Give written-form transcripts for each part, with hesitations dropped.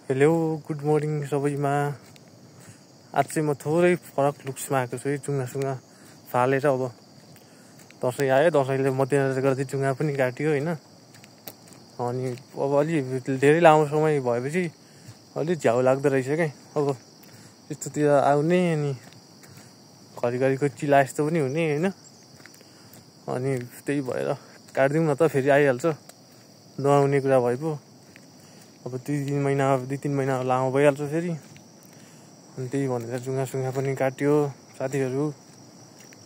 Hello good morning सबैमा। आज चाहिँ म थोरै फरक लुक्समा आएको छु है। जुङ्गासुङ्गा फालेर अब दसैँ आयो, दसैँले मध्यनजर गर्दै जुङ्गा पनि काट्यो होइन। अनि अब अलि धेरै लामो समय भएपछि अलि झ्याउ लाग्दो रहेछ क्या। अब यस्तोतिर आउने अनि घरिघरिको चिला यस्तो पनि हुने होइन। अनि त्यही भएर काटिदिउँ न त, फेरि आइहाल्छ नआउने कुरा भए पो। अब 2-3 महिना लामो भइहाल्छ फेरि। अनि त्यही भनेर जुङ्गासुङ्गा पनि काट्यो। साथीहरू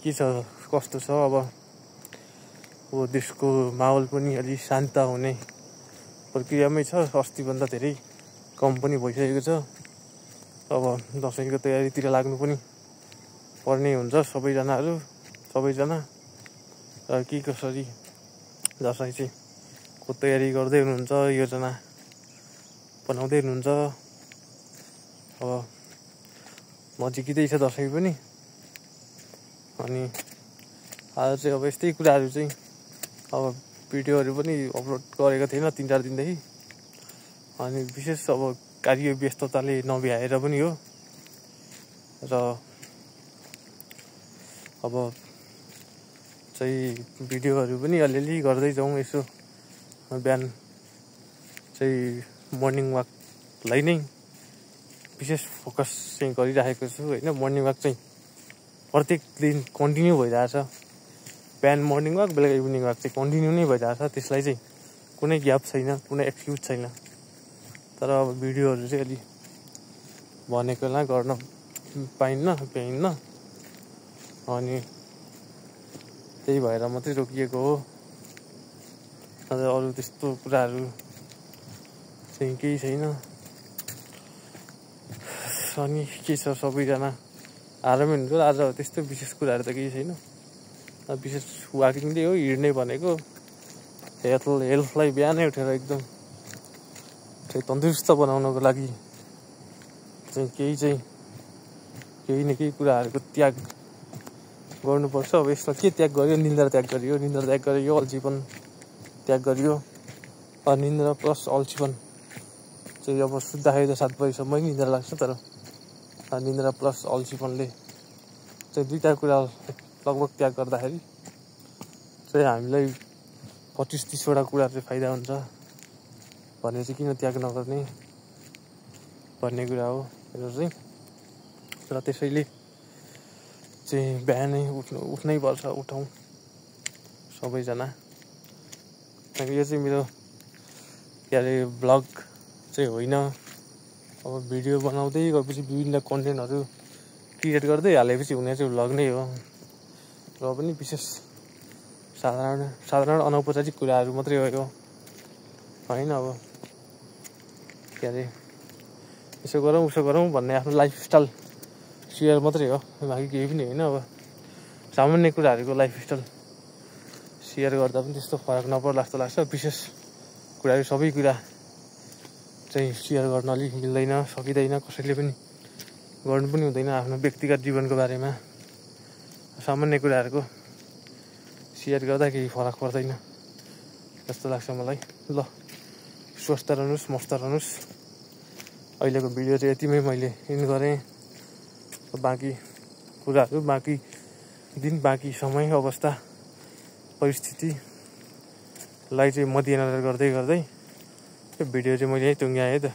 के छ कस्तो छ अब देशको माहौल पनि अलि शान्त हुने प्रक्रियामै छ। अस्तिभन्दा धेरै कम पनि भइसकेको छ। अब दसैँको तयारीतिर लाग्नु पनि पर्ने हुन्छ सबैजना। र के कसरी दसैँ चाहिँ को तयारी गर्दै हुनुहुन्छ, योजना बनाउँदै हुनुहुन्छ। अब नजिकै छ दसैँ पनि। अनि आज चाहिँ अब यस्तै कुराहरू चाहिँ अब भिडियोहरू पनि अपलोड गरेको थिएन 3-4 दिनदेखि। अनि विशेष अब कार्य व्यस्तताले नभ्याएर पनि हो। र अब चाहिँ भिडियोहरू पनि अलिअलि गर्दै जाउँ यसो। बिहान चाहिँ मर्निङ वाकलाई नै विशेष फोकस चाहिँ गरिराखेको छु होइन। मर्निङ वाक चाहिँ प्रत्येक दिन कन्टिन्यू भइरहेछ। बिहान मर्निङ वाक, बेलुका इभिनिङ वाक चाहिँ कन्टिन्यू नै भइरहेछ। त्यसलाई चाहिँ कुनै ग्याप छैन, कुनै एक्सक्युज छैन। तर अब भिडियोहरू चाहिँ अलि भनेकोलाई गर्न भ्याइन्न। अनि त्यही भएर मात्रै रोकिएको हो। अरू त्यस्तो कुराहरू चाहिँ केही छैन। अनि के छ सबैजना आरामै हुनुहुन्छ। आज त्यस्तो विशेष कुराहरू त केही छैन। विशेष वाकिङले हो, हिँड्ने भनेको हेल्थलाई बिहानै उठेर एकदम चाहिँ तन्दुरुस्त बनाउनको लागि चाहिँ केही न केही कुराहरूको त्याग गर्नुपर्छ। अब यसमा के त्याग गरियो? निन्द्रा त्याग गरियो, अल्छीपन त्याग गरियो। निन्द्रा प्लस अल्छीपन चाहिँ अब सुत्दाखेरि त 7 बजीसम्मै निन्द्रा लाग्छ। तर निन्द्रा प्लस अल्छीपनले चाहिँ दुईटा कुरा लगभग त्याग गर्दाखेरि चाहिँ हामीलाई 25-30वटा कुरा चाहिँ फाइदा हुन्छ भने चाहिँ किन त्याग नगर्ने भन्ने कुरा हो यो चाहिँ। र त्यसैले चाहिँ बिहानै उठ्नै पर्छ, उठौँ सबैजना। यो चाहिँ मेरो भ्लग चाहिँ होइन। अब भिडियो बनाउँदै गएपछि विभिन्न कन्टेन्टहरू क्रिएट गर्दै हालेपछि हुने चाहिँ भ्लग नै हो। र पनि विशेष साधारण अनौपचारिक कुराहरू मात्रै हो यो होइन। अब यसो गरौँ उसो गरौँ भन्ने आफ्नो लाइफस्टाइल सेयर मात्रै हो, बाँकी केही पनि होइन। अब सामान्य कुराहरूको लाइफस्टाइल सेयर गर्दा पनि त्यस्तो फरक नपर्ला जस्तो लाग्छ। विशेष कुराहरू सबै कुरा चाहिँ सेयर गर्न अलिक मिल्दैन, सकिँदैन। कसैले पनि गर्नु पनि हुँदैन आफ्नो व्यक्तिगत जीवनको बारेमा। सामान्य कुराहरूको सेयर गर्दा केही फरक पर्दैन जस्तो लाग्छ मलाई। ल, स्वस्थ रहनुहोस्, मस्त रहनुहोस्। अहिलेको भिडियो चाहिँ यतिमै मैले इन गरेँ। बाँकी कुराहरू, बाँकी दिन, बाँकी समय, अवस्था, परिस्थितिलाई चाहिँ मध्यनजर गर्दै यो भिडियो चाहिँ मैले यहीँ टुङ्ग्याएँ त।